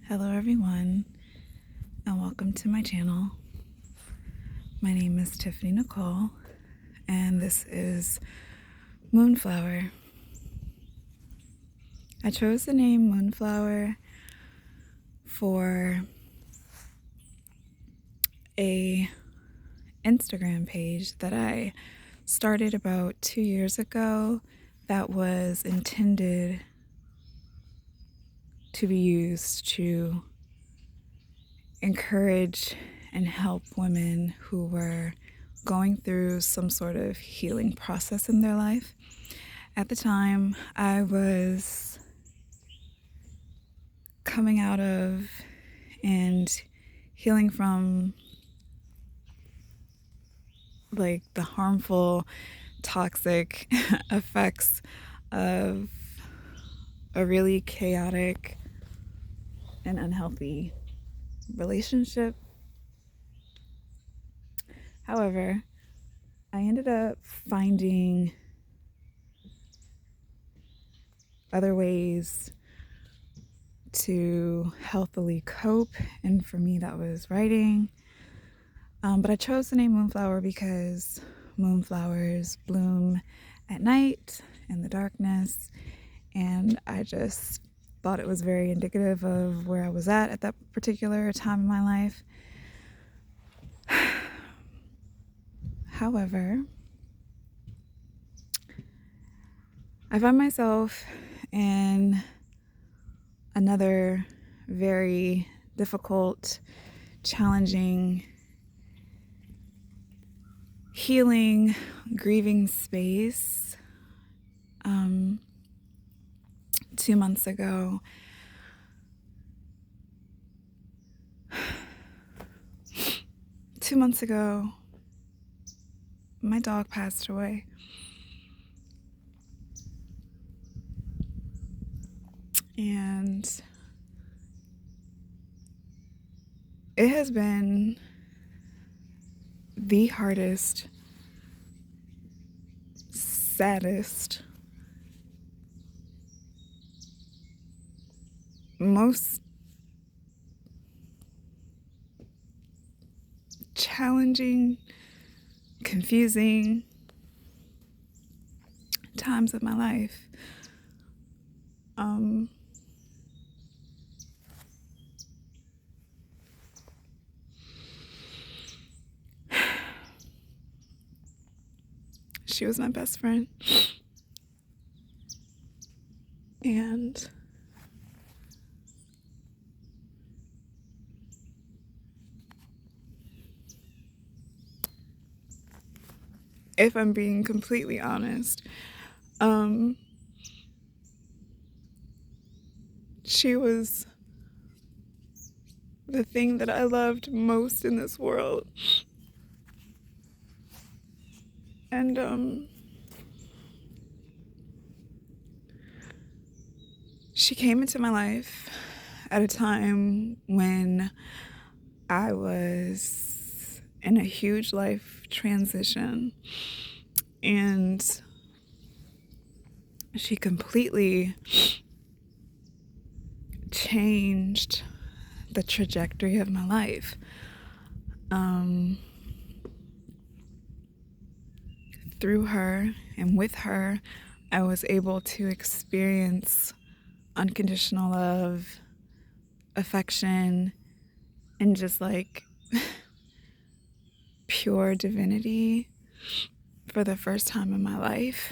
Hello everyone, and welcome to my channel. My name is Tiffany Nicole, and this is Moonflower. I chose the name Moonflower for a Instagram page that I started about 2 years ago that was intended to be used to encourage and help women who were going through some sort of healing process in their life. At the time, I was coming out of and healing from like the harmful, toxic effects of a really chaotic and unhealthy relationship. However, I ended up finding other ways to healthily cope, and for me that was writing. But I chose the name Moonflower because moonflowers bloom at night in the darkness, and I just thought it was very indicative of where I was at that particular time in my life. However, I find myself in another very difficult, challenging, healing, grieving space 2 months ago. Two months ago, my dog passed away. And it has been the hardest, saddest, most challenging, confusing times of my life. She was my best friend. And if I'm being completely honest, she was the thing that I loved most in this world. And she came into my life at a time when I was in a huge life transition, and she completely changed the trajectory of my life. Through her and with her, I was able to experience unconditional love, affection, and just like pure divinity for the first time in my life.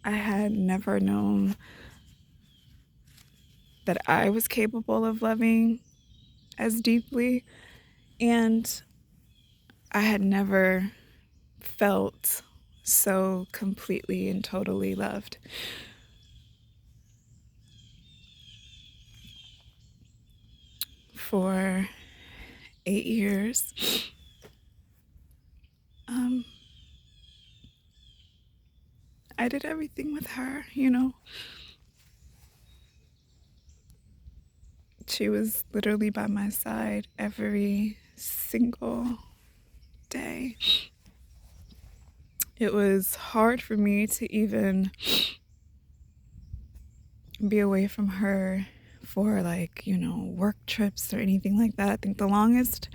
I had never known that I was capable of loving as deeply, and I had never felt so completely and totally loved. For 8 years, I did everything with her, you know. She was literally by my side every single day. It was hard for me to even be away from her for like, work trips or anything like that. I think the longest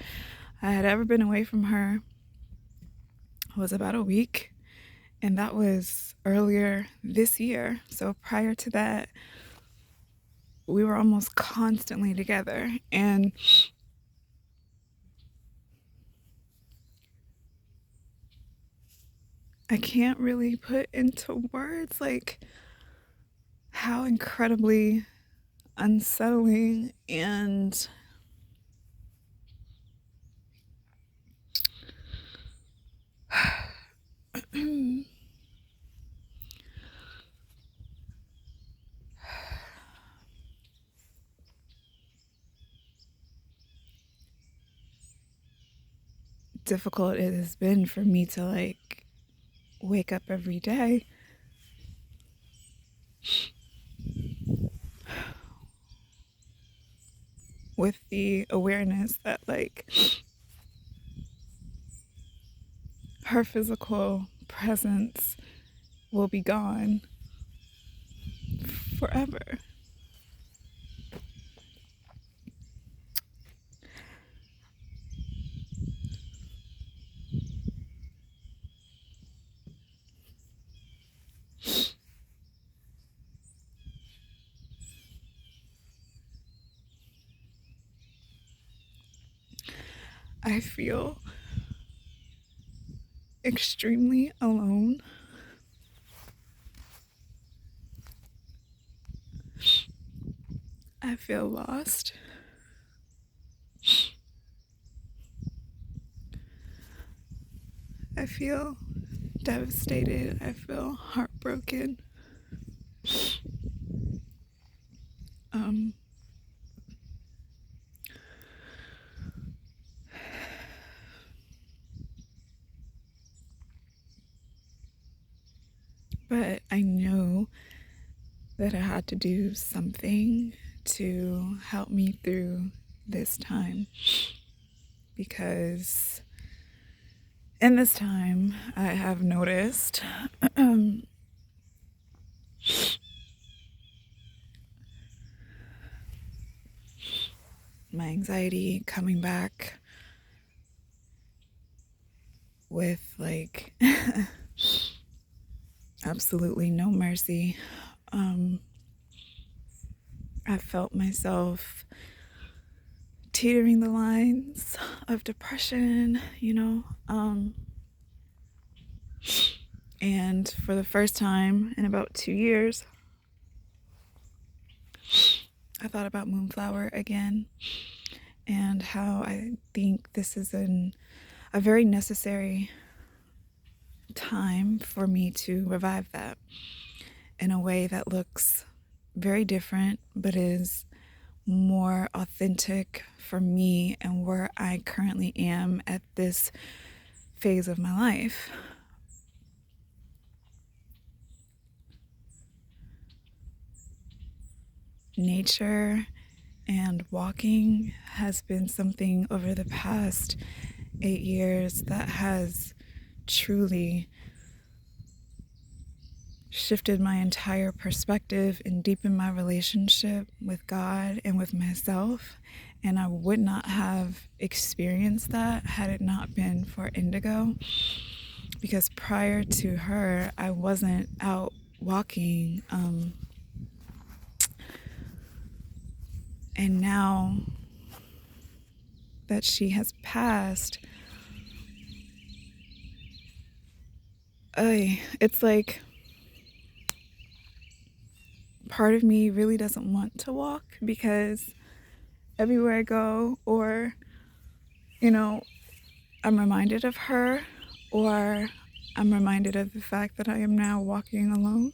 I had ever been away from her was about a week, and that was earlier this year. So prior to that, we were almost constantly together, and I can't really put into words like how incredibly unsettling and difficult it has been for me to like wake up every day with the awareness that like her physical presence will be gone forever. I feel extremely alone. I feel lost. I feel devastated. I feel heartbroken. Um, but I know that I had to do something to help me through this time, because in this time I have noticed my anxiety coming back with like absolutely no mercy. I felt myself teetering the lines of depression, and for the first time in about 2 years, I thought about Moonflower again and how I think this is a very necessary time for me to revive that in a way that looks very different but is more authentic for me and where I currently am at this phase of my life. Nature and walking has been something over the past 8 years that has truly shifted my entire perspective and deepened my relationship with God and with myself. And I would not have experienced that had it not been for Indigo, because prior to her, I wasn't out walking. And now that she has passed, it's like part of me really doesn't want to walk, because everywhere I go, or, I'm reminded of her, or I'm reminded of the fact that I am now walking alone.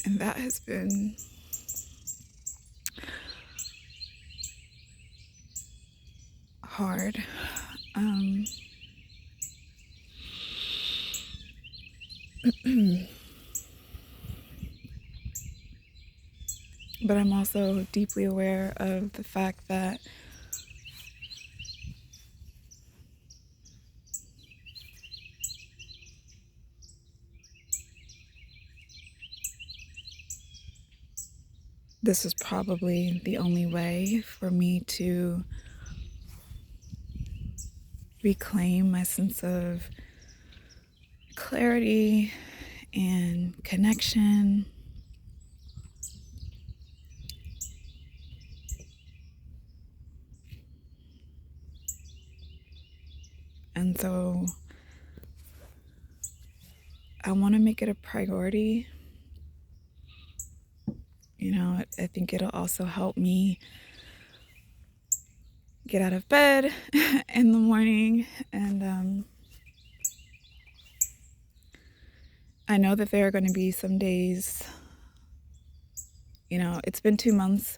And that has been hard. But I'm also deeply aware of the fact that this is probably the only way for me to reclaim my sense of clarity and connection. And so I want to make it a priority. I think it'll also help me get out of bed in the morning. And I know that there are going to be some days, it's been 2 months.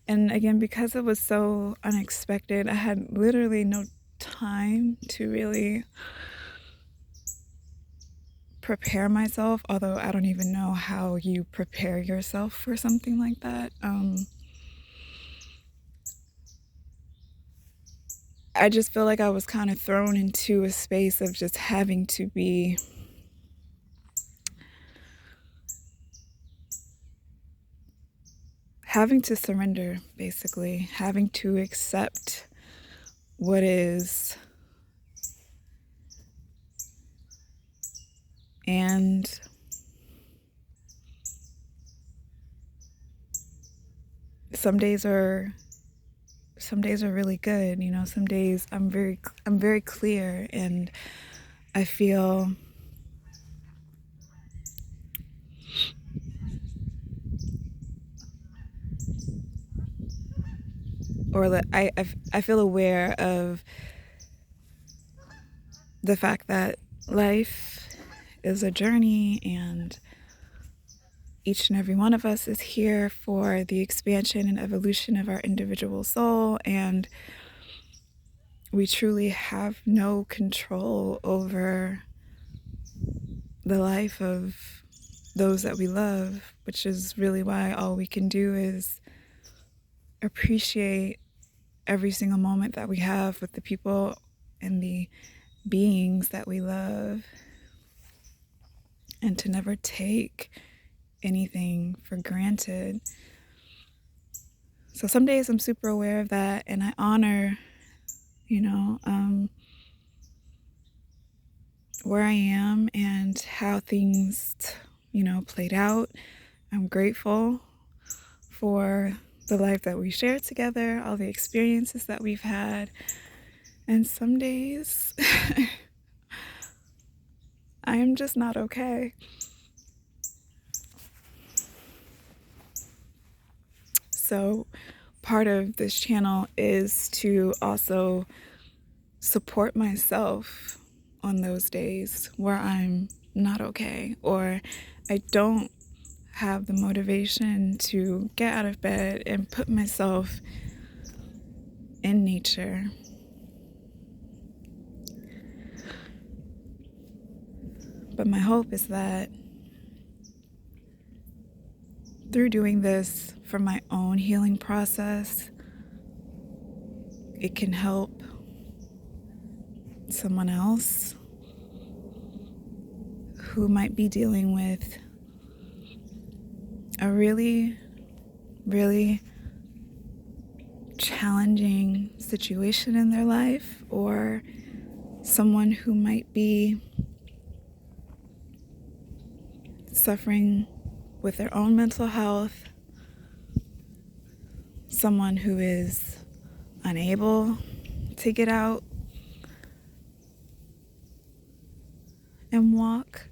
And again, because it was so unexpected, I had literally no time to really prepare myself, although I don't even know how you prepare yourself for something like that. I just feel like I was kind of thrown into a space of just having to surrender, basically, having to accept what is. And some days are really good. Some days I'm very clear, and I feel that I feel aware of the fact that life is a journey, and each and every one of us is here for the expansion and evolution of our individual soul, and we truly have no control over the life of those that we love, which is really why all we can do is appreciate every single moment that we have with the people and the beings that we love, and to never take anything for granted. So some days I'm super aware of that, and I honor, where I am and how things, played out. I'm grateful for the life that we shared together, all the experiences that we've had. And some days I am just not okay. So part of this channel is to also support myself on those days where I'm not okay, or I don't have the motivation to get out of bed and put myself in nature. But my hope is that through doing this for my own healing process, it can help someone else who might be dealing with a really, really challenging situation in their life, or someone who might be suffering with their own mental health, someone who is unable to get out and walk.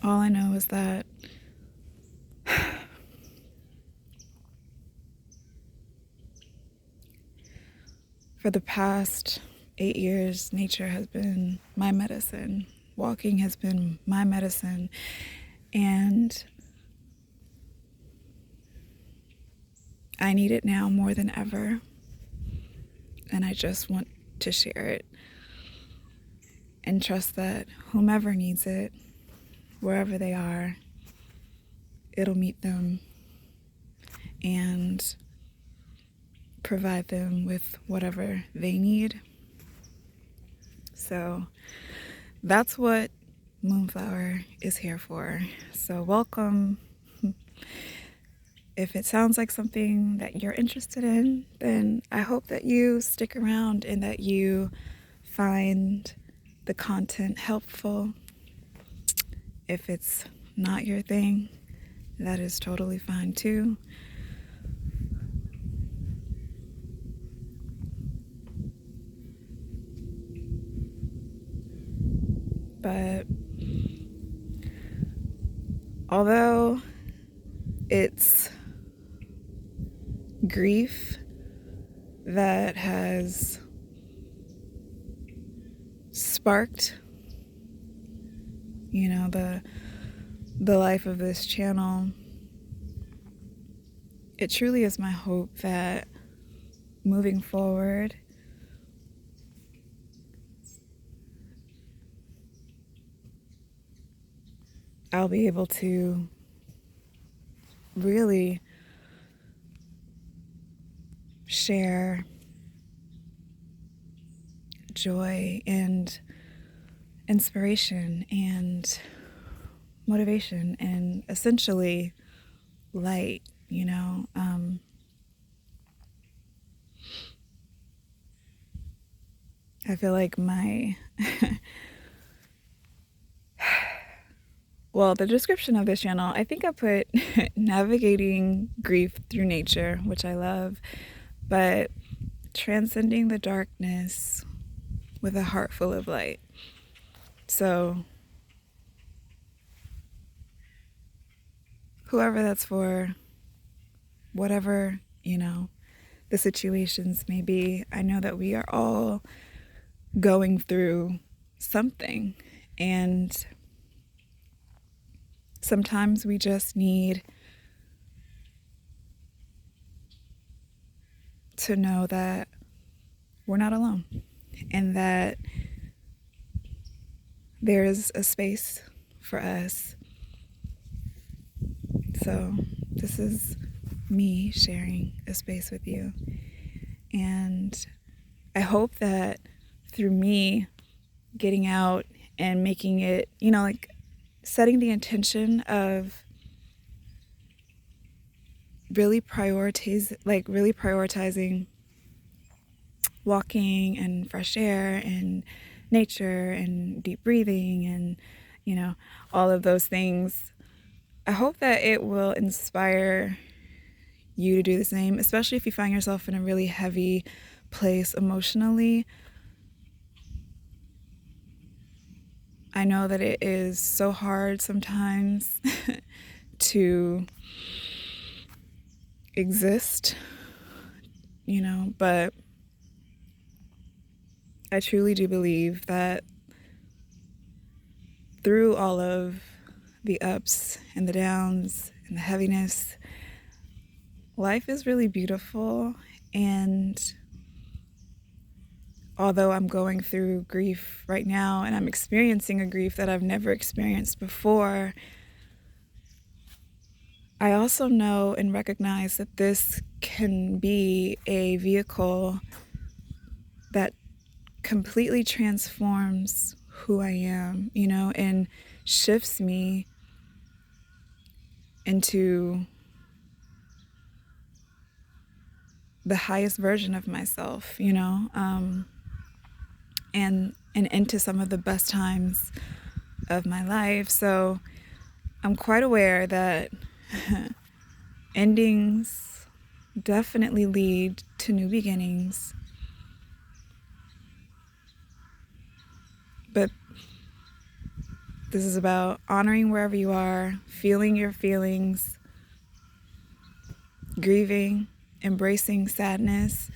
All I know is that for the past 8 years, nature has been my medicine. Walking has been my medicine. And I need it now more than ever. And I just want to share it and trust that whomever needs it, wherever they are, it'll meet them and provide them with whatever they need. So that's what Moonflower is here for. So welcome. If it sounds like something that you're interested in, then I hope that you stick around and that you find the content helpful. If it's not your thing, that is totally fine too. But although it's grief that has sparked, the life of this channel, it truly is my hope that moving forward, I'll be able to really share joy and inspiration and motivation and essentially light, I feel like well, the description of this channel, I think I put navigating grief through nature, which I love, but transcending the darkness with a heart full of light. So whoever that's for, whatever, the situations may be, I know that we are all going through something, and sometimes we just need to know that we're not alone and that there is a space for us. So this is me sharing a space with you, and I hope that through me getting out and making it, setting the intention of really prioritizing walking and fresh air and nature and deep breathing and all of those things. I hope that it will inspire you to do the same, especially if you find yourself in a really heavy place emotionally. I know that it is so hard sometimes to exist, but I truly do believe that through all of the ups and the downs and the heaviness, life is really beautiful. And although I'm going through grief right now and I'm experiencing a grief that I've never experienced before, I also know and recognize that this can be a vehicle that completely transforms who I am, and shifts me into the highest version of myself, and into some of the best times of my life. So I'm quite aware that endings definitely lead to new beginnings. But this is about honoring wherever you are, feeling your feelings, grieving, embracing sadness,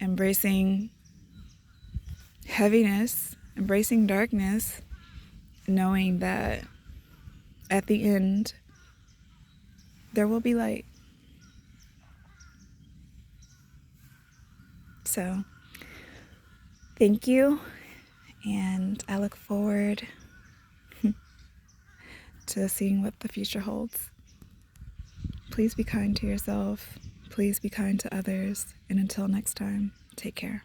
embracing heaviness, embracing darkness, knowing that at the end, there will be light. So, thank you, and I look forward to seeing what the future holds. Please be kind to yourself. Please be kind to others. And until next time, take care.